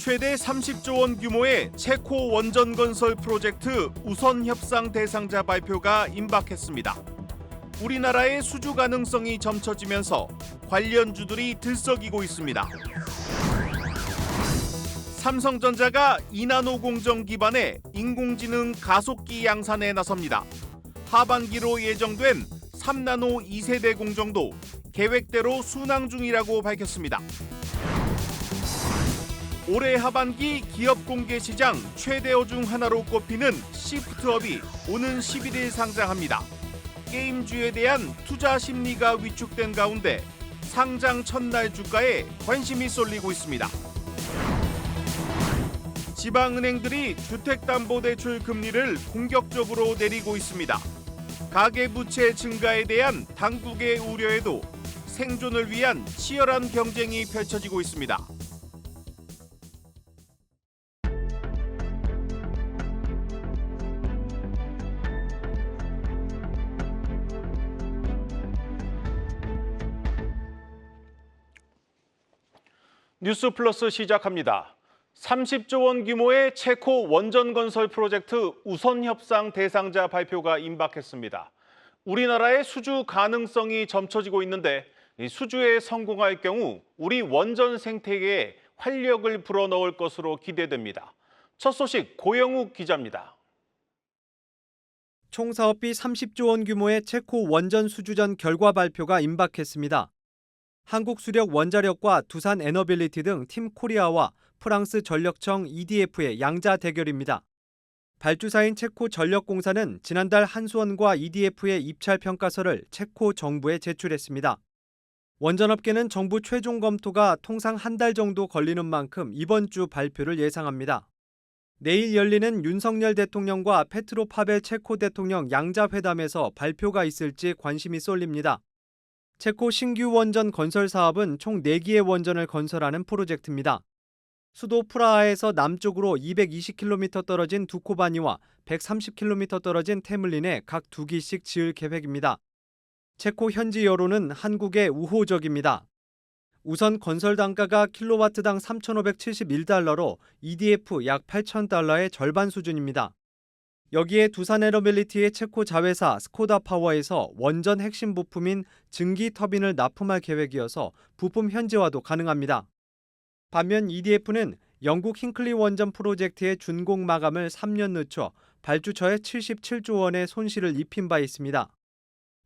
최대 30조 원 규모의 체코 원전 건설 프로젝트 우선 협상 대상자 발표가 임박했습니다. 우리나라의 수주 가능성이 점쳐지면서 관련주들이 들썩이고 있습니다. 삼성전자가 2나노 공정 기반의 인공지능 가속기 양산에 나섭니다. 하반기로 예정된 3나노 2세대 공정도 계획대로 순항 중이라고 밝혔습니다. 올해 하반기 기업 공개 시장 최대어 중 하나로 꼽히는 시프트업이 오는 11일 상장합니다. 게임주에 대한 투자 심리가 위축된 가운데 상장 첫날 주가에 관심이 쏠리고 있습니다. 지방은행들이 주택담보대출 금리를 공격적으로 내리고 있습니다. 가계부채 증가에 대한 당국의 우려에도 생존을 위한 치열한 경쟁이 펼쳐지고 있습니다. 뉴스 플러스 시작합니다. 30조 원 규모의 체코 원전 건설 프로젝트 우선 협상 대상자 발표가 임박했습니다. 우리나라의 수주 가능성이 점쳐지고 있는데 이 수주에 성공할 경우 우리 원전 생태계에 활력을 불어넣을 것으로 기대됩니다. 첫 소식 고영욱 기자입니다. 총 사업비 30조 원 규모의 체코 원전 수주전 결과 발표가 임박했습니다. 한국수력 원자력과 두산 에너빌리티 등 팀코리아와 프랑스 전력청 EDF의 양자 대결입니다. 발주사인 체코 전력공사는 지난달 한수원과 EDF의 입찰 평가서를 체코 정부에 제출했습니다. 원전업계는 정부 최종 검토가 통상 한 달 정도 걸리는 만큼 이번 주 발표를 예상합니다. 내일 열리는 윤석열 대통령과 페트로 파벨 체코 대통령 양자회담에서 발표가 있을지 관심이 쏠립니다. 체코 신규 원전 건설 사업은 총 4기의 원전을 건설하는 프로젝트입니다. 수도 프라하에서 남쪽으로 220km 떨어진 두코바니와 130km 떨어진 테물린에 각 2기씩 지을 계획입니다. 체코 현지 여론은 한국에 우호적입니다. 우선 건설 단가가 킬로와트당 3,571달러로 EDF 약 8,000달러의 절반 수준입니다. 여기에 두산에너빌리티의 체코 자회사 스코다 파워에서 원전 핵심 부품인 증기 터빈을 납품할 계획이어서 부품 현지화도 가능합니다. 반면 EDF는 영국 힌클리 원전 프로젝트의 준공 마감을 3년 늦춰 발주처에 77조 원의 손실을 입힌 바 있습니다.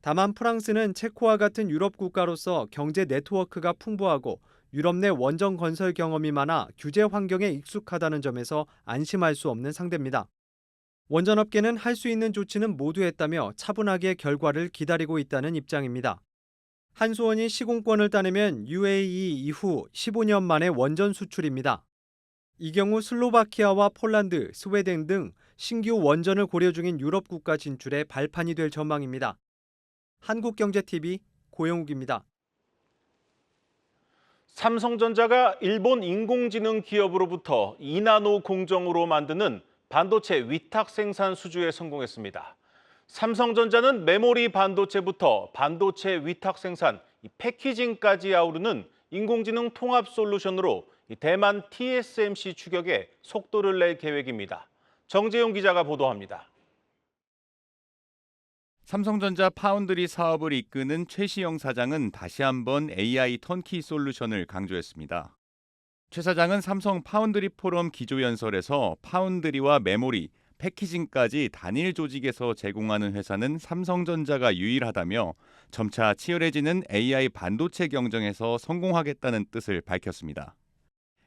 다만 프랑스는 체코와 같은 유럽 국가로서 경제 네트워크가 풍부하고 유럽 내 원전 건설 경험이 많아 규제 환경에 익숙하다는 점에서 안심할 수 없는 상대입니다. 원전업계는 할 수 있는 조치는 모두 했다며 차분하게 결과를 기다리고 있다는 입장입니다. 한수원이 시공권을 따내면 UAE 이후 15년 만의 원전 수출입니다. 이 경우 슬로바키아와 폴란드, 스웨덴 등 신규 원전을 고려 중인 유럽 국가 진출에 발판이 될 전망입니다. 한국경제TV 고영욱입니다. 삼성전자가 일본 인공지능 기업으로부터 2나노 공정으로 만드는 반도체 위탁 생산 수주에 성공했습니다. 삼성전자는 메모리 반도체부터 반도체 위탁 생산, 패키징까지 아우르는 인공지능 통합 솔루션으로 대만 TSMC 추격에 속도를 낼 계획입니다. 정재용 기자가 보도합니다. 삼성전자 파운드리 사업을 이끄는 최시영 사장은 다시 한번 AI 턴키 솔루션을 강조했습니다. 최 사장은 삼성 파운드리 포럼 기조연설에서 파운드리와 메모리, 패키징까지 단일 조직에서 제공하는 회사는 삼성전자가 유일하다며 점차 치열해지는 AI 반도체 경쟁에서 성공하겠다는 뜻을 밝혔습니다.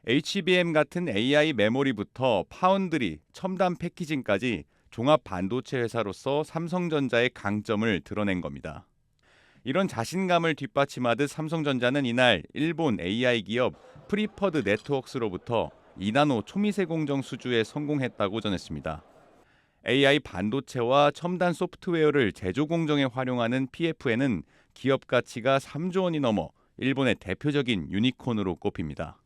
HBM 같은 AI 메모리부터 파운드리, 첨단 패키징까지 종합 반도체 회사로서 삼성전자의 강점을 드러낸 겁니다. 이런 자신감을 뒷받침하듯 삼성전자는 이날 일본 AI 기업 프리퍼드 네트워크스로부터 2나노 초미세 공정 수주에 성공했다고 전했습니다. AI 반도체와 첨단 소프트웨어를 제조 공정에 활용하는 PFN은 기업 가치가 3조 원이 넘어 일본의 대표적인 유니콘으로 꼽힙니다.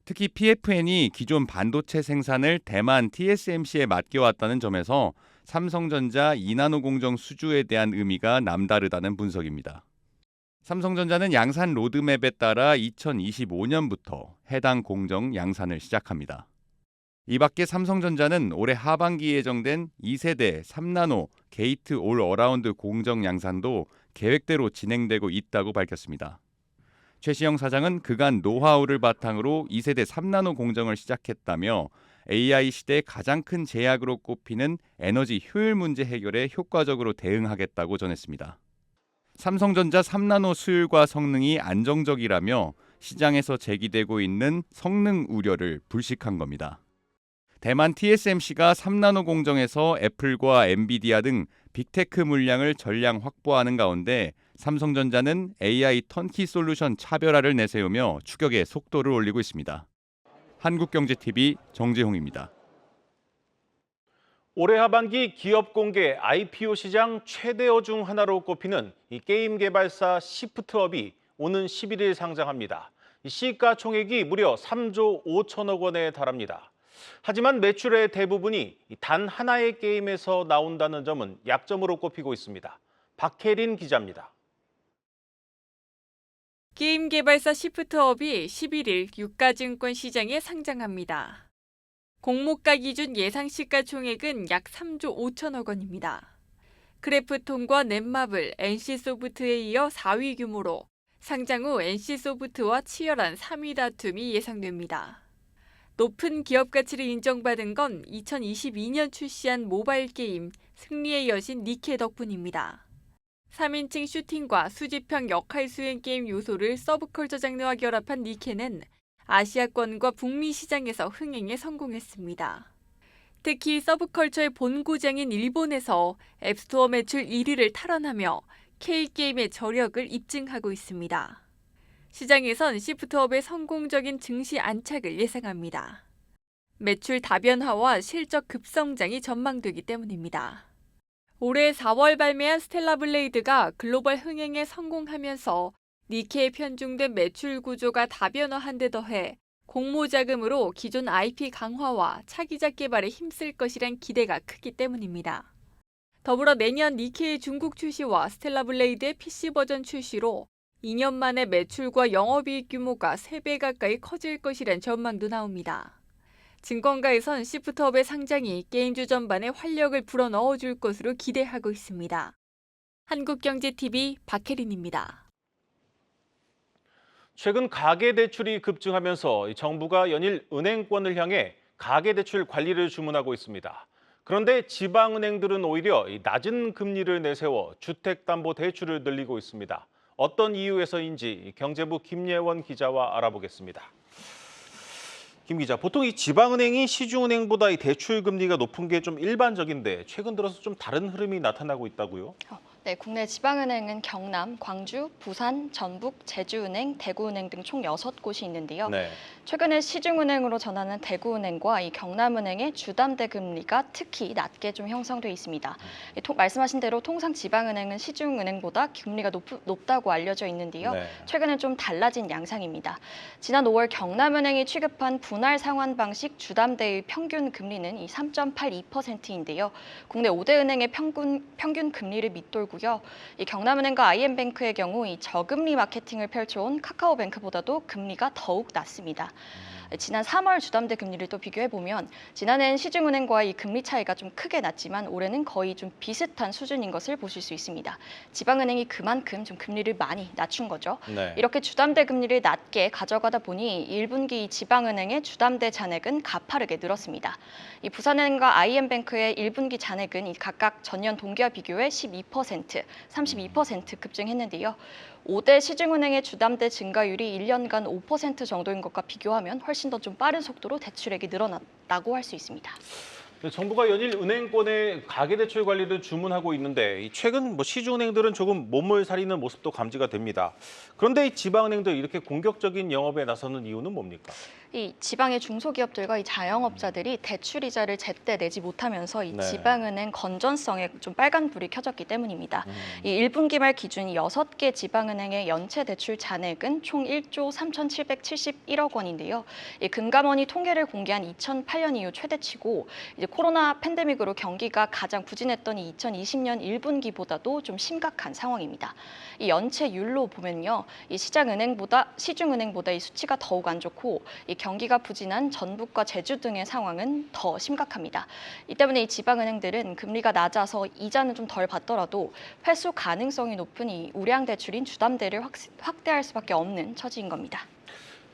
특히 PFN이 기존 반도체 생산을 대만 TSMC에 맡겨왔다는 점에서 삼성전자 2나노 공정 수주에 대한 의미가 남다르다는 분석입니다. 삼성전자는 양산 로드맵에 따라 2025년부터 해당 공정 양산을 시작합니다. 이 밖에 삼성전자는 올해 하반기에 예정된 2세대 3나노 게이트 올 어라운드 공정 양산도 계획대로 진행되고 있다고 밝혔습니다. 최시영 사장은 그간 노하우를 바탕으로 2세대 3나노 공정을 시작했다며 AI 시대의 가장 큰 제약으로 꼽히는 에너지 효율 문제 해결에 효과적으로 대응하겠다고 전했습니다. 삼성전자 3나노 수율과 성능이 안정적이라며 시장에서 제기되고 있는 성능 우려를 불식한 겁니다. 대만 TSMC가 3나노 공정에서 애플과 엔비디아 등 빅테크 물량을 전량 확보하는 가운데 삼성전자는 AI 턴키 솔루션 차별화를 내세우며 추격의 속도를 올리고 있습니다. 한국경제TV 정재홍입니다. 올해 하반기 기업 공개 IPO 시장 최대어 중 하나로 꼽히는 이 게임 개발사 시프트업이 오는 11일 상장합니다. 시가 총액이 무려 3조 5천억 원에 달합니다. 하지만 매출의 대부분이 단 하나의 게임에서 나온다는 점은 약점으로 꼽히고 있습니다. 박혜린 기자입니다. 게임 개발사 시프트업이 11일 유가증권 시장에 상장합니다. 공모가 기준 예상 시가총액은 약 3조 5천억 원입니다. 크래프톤과 넷마블, NC소프트에 이어 4위 규모로 상장 후 NC소프트와 치열한 3위 다툼이 예상됩니다. 높은 기업 가치를 인정받은 건 2022년 출시한 모바일 게임 승리의 여신 니케 덕분입니다. 3인칭 슈팅과 수집형 역할 수행 게임 요소를 서브컬처 장르와 결합한 니케는 아시아권과 북미 시장에서 흥행에 성공했습니다. 특히 서브컬처의 본고장인 일본에서 앱스토어 매출 1위를 탈환하며 K게임의 저력을 입증하고 있습니다. 시장에선 시프트업의 성공적인 증시 안착을 예상합니다. 매출 다변화와 실적 급성장이 전망되기 때문입니다. 올해 4월 발매한 스텔라 블레이드가 글로벌 흥행에 성공하면서 니케에 편중된 매출 구조가 다변화한 데 더해 공모 자금으로 기존 IP 강화와 차기작 개발에 힘쓸 것이란 기대가 크기 때문입니다. 더불어 내년 니케의 중국 출시와 스텔라 블레이드의 PC 버전 출시로 2년 만에 매출과 영업이익 규모가 3배 가까이 커질 것이란 전망도 나옵니다. 증권가에선 시프트업의 상장이 게임주 전반에 활력을 불어넣어줄 것으로 기대하고 있습니다. 한국경제TV 박혜린입니다. 최근 가계대출이 급증하면서 정부가 연일 은행권을 향해 가계대출 관리를 주문하고 있습니다. 그런데 지방은행들은 오히려 낮은 금리를 내세워 주택담보대출을 늘리고 있습니다. 어떤 이유에서인지 경제부 김예원 기자와 알아보겠습니다. 김 기자, 보통 이 지방은행이 시중은행보다 이 대출 금리가 높은 게 좀 일반적인데 최근 들어서 좀 다른 흐름이 나타나고 있다고요? 네, 국내 지방은행은 경남, 광주, 부산, 전북, 제주은행, 대구은행 등 총 6곳이 있는데요. 네. 최근에 시중은행으로 전하는 대구은행과 이 경남은행의 주담대 금리가 특히 낮게 좀 형성돼 있습니다. 말씀하신 대로 통상 지방은행은 시중은행보다 금리가 높다고 알려져 있는데요. 네. 최근에 좀 달라진 양상입니다. 지난 5월 경남은행이 취급한 분할 상환 방식 주담대의 평균 금리는 이 3.82%인데요. 국내 5대 은행의 평균 금리를 밑돌고요. 이 경남은행과 IM뱅크의 경우 이 저금리 마케팅을 펼쳐온 카카오뱅크보다도 금리가 더욱 낮습니다. 지난 3월 주담대 금리를 또 비교해보면 지난해엔 시중은행과 이 금리 차이가 좀 크게 났지만 올해는 거의 좀 비슷한 수준인 것을 보실 수 있습니다. 지방은행이 그만큼 좀 금리를 많이 낮춘 거죠. 네. 이렇게 주담대 금리를 낮게 가져가다 보니 1분기 지방은행의 주담대 잔액은 가파르게 늘었습니다. 이 부산은행과 IM뱅크의 1분기 잔액은 각각 전년 동기와 비교해 12%, 32% 급증했는데요. 5대 시중은행의 주담대 증가율이 1년간 5% 정도인 것과 비교하면 훨씬 더 좀 빠른 속도로 대출액이 늘어났다고 할 수 있습니다. 정부가 연일 은행권의 가계대출 관리를 주문하고 있는데 최근 시중은행들은 조금 몸을사리는 모습도 감지가 됩니다. 그런데 이 지방은행들 이렇게 공격적인 영업에 나서는 이유는 뭡니까? 이 지방의 중소기업들과 이 자영업자들이 대출 이자를 제때 내지 못하면서 이 네. 지방은행 건전성에 좀 빨간불이 켜졌기 때문입니다. 이 1분기 말 기준 6개 지방은행의 연체 대출 잔액은 총 1조 3,771억 원인데요. 이 금감원이 통계를 공개한 2008년 이후 최대치고 이제 코로나 팬데믹으로 경기가 가장 부진했던 이 2020년 1분기보다도 좀 심각한 상황입니다. 이 연체율로 보면요, 이 시중은행보다 이 수치가 더욱 안 좋고 이 경기가 부진한 전북과 제주 등의 상황은 더 심각합니다. 이 때문에 이 지방은행들은 금리가 낮아서 이자는 좀 덜 받더라도 회수 가능성이 높은 이 우량 대출인 주담대를 확대할 수밖에 없는 처지인 겁니다.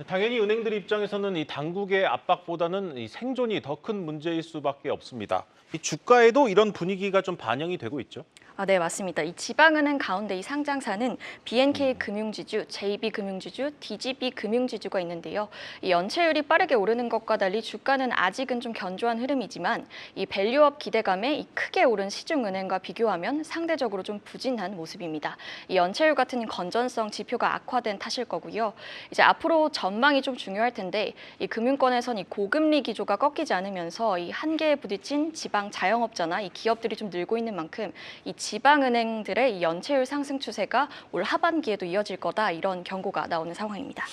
당연히 은행들 입장에서는 이 당국의 압박보다는 이 생존이 더 큰 문제일 수밖에 없습니다. 이 주가에도 이런 분위기가 좀 반영이 되고 있죠. 네, 맞습니다. 이 지방은행 가운데 이 상장사는 BNK 금융지주, JB 금융지주, DGB 금융지주가 있는데요. 이 연체율이 빠르게 오르는 것과 달리 주가는 아직은 좀 견조한 흐름이지만 이 밸류업 기대감에 이 크게 오른 시중은행과 비교하면 상대적으로 좀 부진한 모습입니다. 이 연체율 같은 건전성 지표가 악화된 탓일 거고요. 이제 앞으로 전망이 좀 중요할 텐데 이 금융권에선 이 고금리 기조가 꺾이지 않으면서 이 한계에 부딪힌 지방 자영업자나 이 기업들이 좀 늘고 있는 만큼 이 지방은행들의 이 연체율 상승 추세가 올 하반기에도 이어질 거다, 이런 경고가 나오는 상황입니다.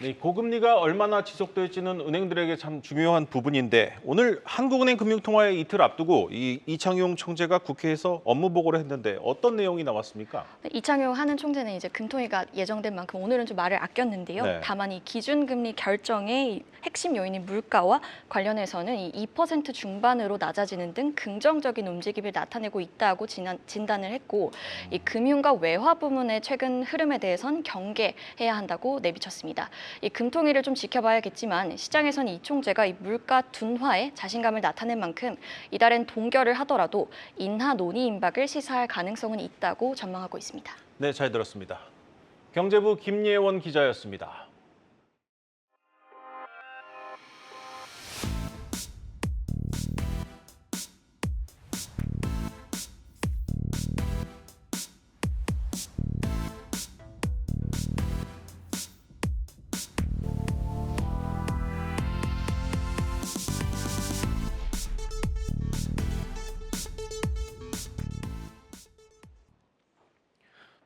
네, 고금리가 얼마나 지속될지는 은행들에게 참 중요한 부분인데 오늘 한국은행 금융통화의 이틀 앞두고 이 이창용 총재가 국회에서 업무 보고를 했는데 어떤 내용이 나왔습니까? 이창용 하는 총재는 이제 금통위가 예정된 만큼 오늘은 좀 말을 아꼈는데요. 네. 다만 이 기준금리 결정의 핵심 요인인 물가와 관련해서는 이 2% 중반으로 낮아지는 등 긍정적인 움직임을 나타내고 있다고 진단을 했고, 이 금융과 외화 부문의 최근 흐름에 대해선 경계해야 한다고 내비쳤습니다. 이 금통위를 좀 지켜봐야겠지만 시장에서는 이 총재가 이 물가 둔화에 자신감을 나타낸 만큼 이달엔 동결을 하더라도 인하 논의 임박을 시사할 가능성은 있다고 전망하고 있습니다. 네, 잘 들었습니다. 경제부 김예원 기자였습니다.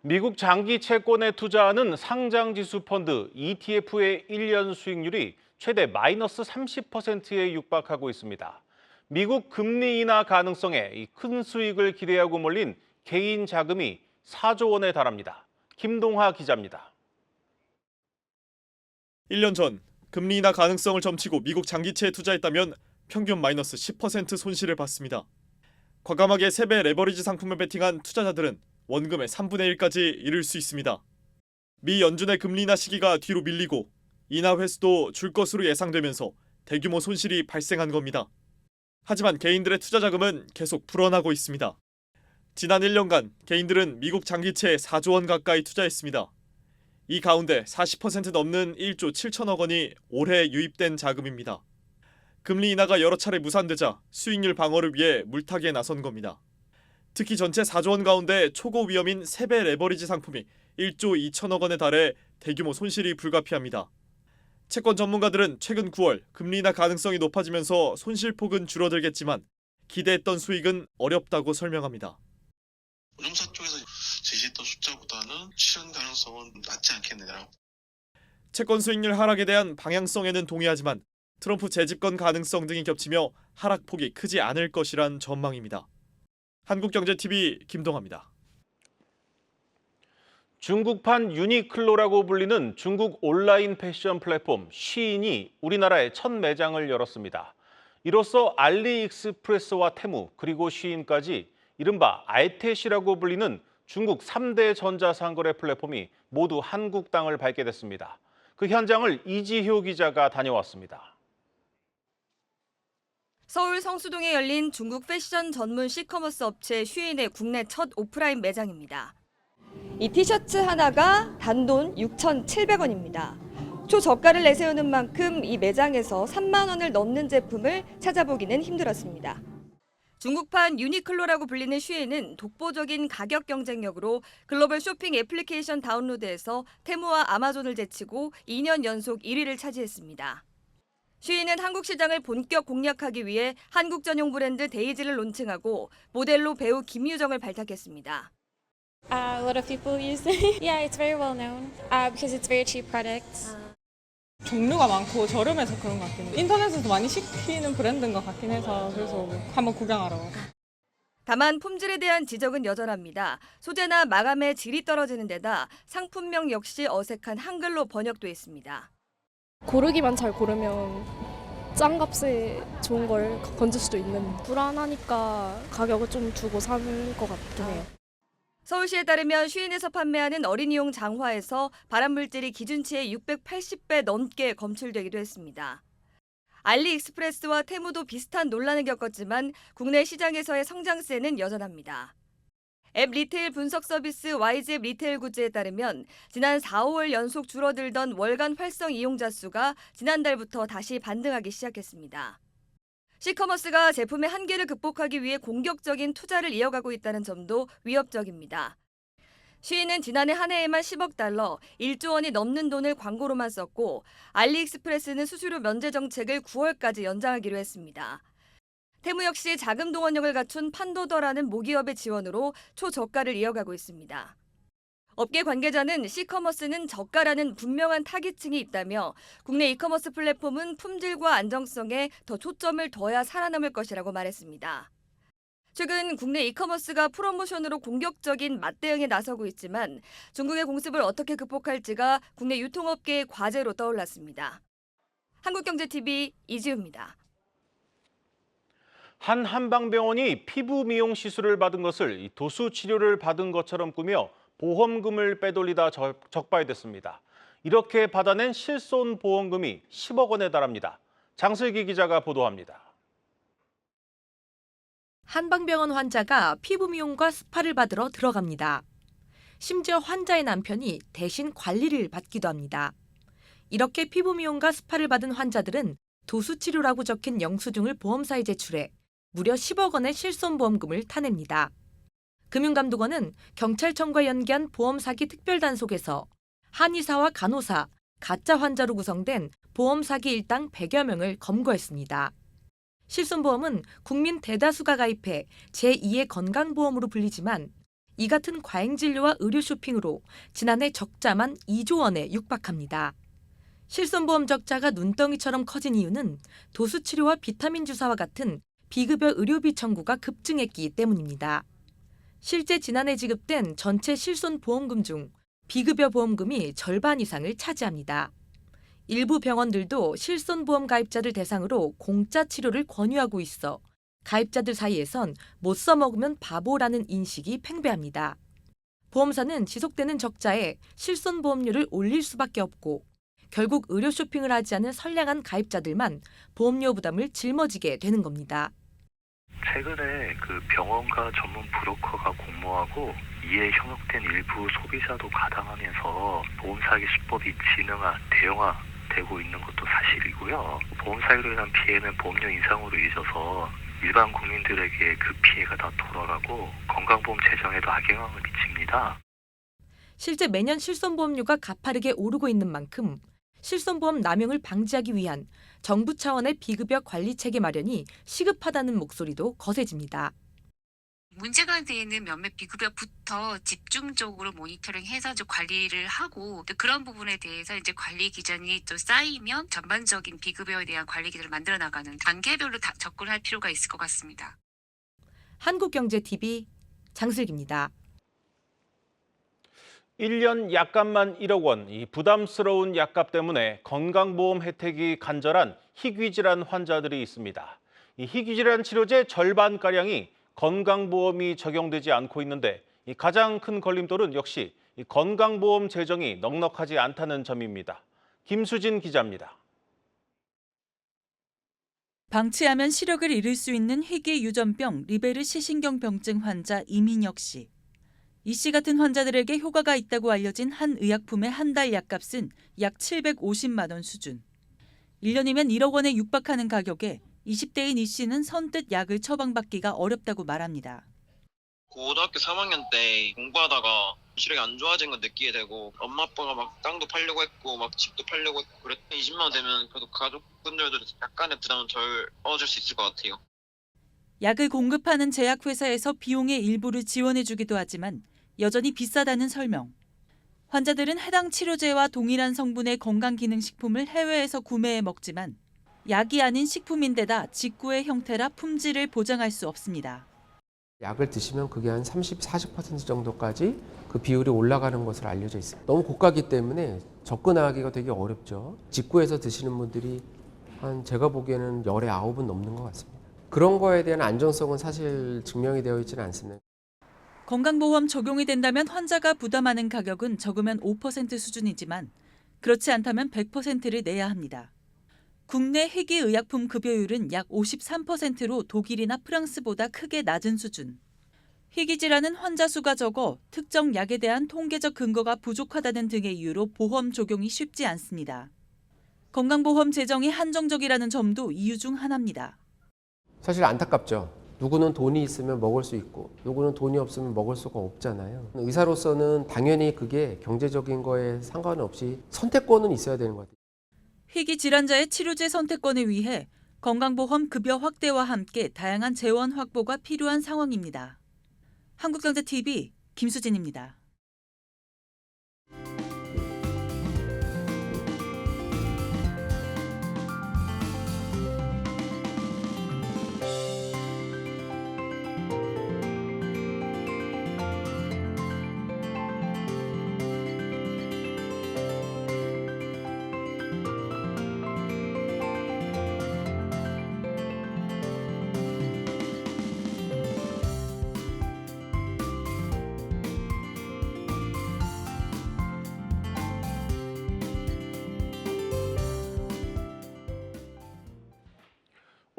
미국 장기 채권에 투자하는 상장지수 펀드 ETF의 1년 수익률이 최대 마이너스 30%에 육박하고 있습니다. 미국 금리 인하 가능성에 큰 수익을 기대하고 몰린 개인 자금이 4조 원에 달합니다. 김동하 기자입니다. 1년 전 금리 인하 가능성을 점치고 미국 장기채에 투자했다면 평균 마이너스 10% 손실을 봤습니다. 과감하게 3배 레버리지 상품을 베팅한 투자자들은 원금의 3분의 1까지 잃을 수 있습니다. 미 연준의 금리 인하 시기가 뒤로 밀리고 인하 횟수도 줄 것으로 예상되면서 대규모 손실이 발생한 겁니다. 하지만 개인들의 투자 자금은 계속 불어나고 있습니다. 지난 1년간 개인들은 미국 장기채에 4조 원 가까이 투자했습니다. 이 가운데 40% 넘는 1조 7천억 원이 올해 유입된 자금입니다. 금리 인하가 여러 차례 무산되자 수익률 방어를 위해 물타기에 나선 겁니다. 특히 전체 4조 원 가운데 초고 위험인 3배 레버리지 상품이 1조 2천억 원에 달해 대규모 손실이 불가피합니다. 채권 전문가들은 최근 9월 금리 인하 가능성이 높아지면서 손실폭은 줄어들겠지만 기대했던 수익은 어렵다고 설명합니다. 운용사 쪽에서 제시했던 숫자보다는 실현 가능성은 낮지 않겠느냐. 채권 수익률 하락에 대한 방향성에는 동의하지만 트럼프 재집권 가능성 등이 겹치며 하락폭이 크지 않을 것이란 전망입니다. 한국경제TV 김동하입니다. 중국판 유니클로라고 불리는 중국 온라인 패션 플랫폼 쉬인이 우리나라에 첫 매장을 열었습니다. 이로써 알리익스프레스와 테무 그리고 쉬인까지 이른바 알테시라고 불리는 중국 3대 전자상거래 플랫폼이 모두 한국 땅을 밟게 됐습니다. 그 현장을 이지효 기자가 다녀왔습니다. 서울 성수동에 열린 중국 패션 전문 시커머스 업체 쉬인의 국내 첫 오프라인 매장입니다. 이 티셔츠 하나가 단돈 6,700원입니다. 초저가를 내세우는 만큼 이 매장에서 3만 원을 넘는 제품을 찾아보기는 힘들었습니다. 중국판 유니클로라고 불리는 쉬인은 독보적인 가격 경쟁력으로 글로벌 쇼핑 애플리케이션 다운로드에서 테무와 아마존을 제치고 2년 연속 1위를 차지했습니다. 쉬인은 한국 시장을 본격 공략하기 위해 한국 전용 브랜드 데이지를 론칭하고 모델로 배우 김유정을 발탁했습니다. A lot of people use it. Yeah, it's very well known because it's very cheap products. 종류가 많고 저렴해서 그런 것 같긴 해요. 인터넷에서 많이 시키는 브랜드인 것 같긴 해서 그래서 한번 구경하러. 다만 품질에 대한 지적은 여전합니다. 소재나 마감의 질이 떨어지는 데다 상품명 역시 어색한 한글로 번역돼 있습니다. 고르기만 잘 고르면 싼 값에 좋은 걸 건질 수도 있는 불안하니까 가격을 좀 두고 사는 것 같긴 해요. 서울시에 따르면 쉬인에서 판매하는 어린이용 장화에서 발암물질이 기준치의 680배 넘게 검출되기도 했습니다. 알리익스프레스와 테무도 비슷한 논란을 겪었지만 국내 시장에서의 성장세는 여전합니다. 앱 리테일 분석 서비스 YG앱 리테일 굿즈에 따르면 지난 4, 5월 연속 줄어들던 월간 활성 이용자 수가 지난달부터 다시 반등하기 시작했습니다. 시커머스가 제품의 한계를 극복하기 위해 공격적인 투자를 이어가고 있다는 점도 위협적입니다. 쉬인은 지난해 한 해에만 10억 달러, 1조 원이 넘는 돈을 광고로만 썼고 알리익스프레스는 수수료 면제 정책을 9월까지 연장하기로 했습니다. 테무 역시 자금 동원력을 갖춘 판도더라는 모기업의 지원으로 초저가를 이어가고 있습니다. 업계 관계자는 시커머스는 저가라는 분명한 타깃층이 있다며 국내 이커머스 플랫폼은 품질과 안정성에 더 초점을 둬야 살아남을 것이라고 말했습니다. 최근 국내 이커머스가 프로모션으로 공격적인 맞대응에 나서고 있지만 중국의 공습을 어떻게 극복할지가 국내 유통업계의 과제로 떠올랐습니다. 한국경제TV 이지우입니다. 한 한방병원이 피부 미용 시술을 받은 것을 도수 치료를 받은 것처럼 꾸며 보험금을 빼돌리다 적발됐습니다. 이렇게 받아낸 실손 보험금이 10억 원에 달합니다. 장슬기 기자가 보도합니다. 한방병원 환자가 피부 미용과 스파를 받으러 들어갑니다. 심지어 환자의 남편이 대신 관리를 받기도 합니다. 이렇게 피부 미용과 스파를 받은 환자들은 도수치료라고 적힌 영수증을 보험사에 제출해 무려 10억 원의 실손보험금을 타냅니다. 금융감독원은 경찰청과 연계한 보험사기 특별단속에서 한의사와 간호사, 가짜 환자로 구성된 보험사기 일당 100여 명을 검거했습니다. 실손보험은 국민 대다수가 가입해 제2의 건강보험으로 불리지만 이 같은 과잉진료와 의료 쇼핑으로 지난해 적자만 2조 원에 육박합니다. 실손보험 적자가 눈덩이처럼 커진 이유는 도수치료와 비타민 주사와 같은 비급여 의료비 청구가 급증했기 때문입니다. 실제 지난해 지급된 전체 실손보험금 중 비급여 보험금이 절반 이상을 차지합니다. 일부 병원들도 실손보험 가입자들 대상으로 공짜 치료를 권유하고 있어 가입자들 사이에선 못 써먹으면 바보라는 인식이 팽배합니다. 보험사는 지속되는 적자에 실손보험료를 올릴 수밖에 없고 결국 의료 쇼핑을 하지 않은 선량한 가입자들만 보험료 부담을 짊어지게 되는 겁니다. 최근에 그 병원과 전문 브로커가 공모하고 이에 현혹된 일부 소비자도 가담하면서 보험 사기 수법이 진흥화, 대형화되고 있는 것도 사실이고요. 보험 사기로 인한 피해는 보험료 인상으로 이어져서 일반 국민들에게 그 피해가 다 돌아가고 건강보험 재정에도 악영향을 미칩니다. 실제 매년 실손보험료가 가파르게 오르고 있는 만큼 실손보험 남용을 방지하기 위한 정부 차원의 비급여 관리체계 마련이 시급하다는 목소리도 거세집니다. 문제가 되는 몇몇 비급여부터 집중적으로 모니터링해서 관리를 하고 또 그런 부분에 대해서 이제 관리 기준이 또 쌓이면 전반적인 비급여에 대한 관리 기준을 만들어 나가는 단계별로 다 접근할 필요가 있을 것 같습니다. 한국경제TV 장슬기입니다. 1년 약값만 1억 원, 이 부담스러운 약값 때문에 건강보험 혜택이 간절한 희귀질환 환자들이 있습니다. 이 희귀질환 치료제 절반가량이 건강보험이 적용되지 않고 있는데 이 가장 큰 걸림돌은 역시 이 건강보험 재정이 넉넉하지 않다는 점입니다. 김수진 기자입니다. 방치하면 시력을 잃을 수 있는 희귀 유전병 리베르 시신경병증 환자 이민혁 씨. 이 씨 같은 환자들에게 효과가 있다고 알려진 한 의약품의 한 달 약값은 약 750만 원 수준. 1년이면 1억 원에 육박하는 가격에 20대인 이 씨는 선뜻 약을 처방받기가 어렵다고 말합니다. 고등학교 3학년 때 공부하다가 시력이 안 좋아진 걸 느끼게 되고 엄마 아빠가 막 땅도 팔려고 했고 막 집도 팔려고 했고 그랬더니 20만 원 되면 그래도 가족분들도 약간의 부담은 덜 얻을 수 있을 것 같아요. 약을 공급하는 제약회사에서 비용의 일부를 지원해주기도 하지만 여전히 비싸다는 설명. 환자들은 해당 치료제와 동일한 성분의 건강기능식품을 해외에서 구매해 먹지만 약이 아닌 식품인데다 직구의 형태라 품질을 보장할 수 없습니다. 약을 드시면 그게 한 30, 40% 정도까지 그 비율이 올라가는 것으로 알려져 있습니다. 너무 고가기 때문에 접근하기가 되게 어렵죠. 직구해서 드시는 분들이 한 제가 보기에는 열에 9은 넘는 것 같습니다. 그런 거에 대한 안전성은 사실 증명이 되어 있지는 않습니다. 건강보험 적용이 된다면 환자가 부담하는 가격은 적으면 5% 수준이지만 그렇지 않다면 100%를 내야 합니다. 국내 희귀의약품 급여율은 약 53%로 독일이나 프랑스보다 크게 낮은 수준. 희귀질환은 환자 수가 적어 특정 약에 대한 통계적 근거가 부족하다는 등의 이유로 보험 적용이 쉽지 않습니다. 건강보험 재정이 한정적이라는 점도 이유 중 하나입니다. 사실 안타깝죠. 누구는 돈이 있으면 먹을 수 있고 누구는 돈이 없으면 먹을 수가 없잖아요. 의사로서는 당연히 그게 경제적인 거에 상관없이 선택권은 있어야 되는 것 같아요. 희귀 질환자의 치료제 선택권을 위해 건강보험 급여 확대와 함께 다양한 재원 확보가 필요한 상황입니다. 한국경제TV 김수진입니다.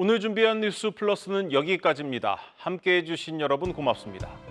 오늘 준비한 뉴스 플러스는 여기까지입니다. 함께해 주신 여러분 고맙습니다.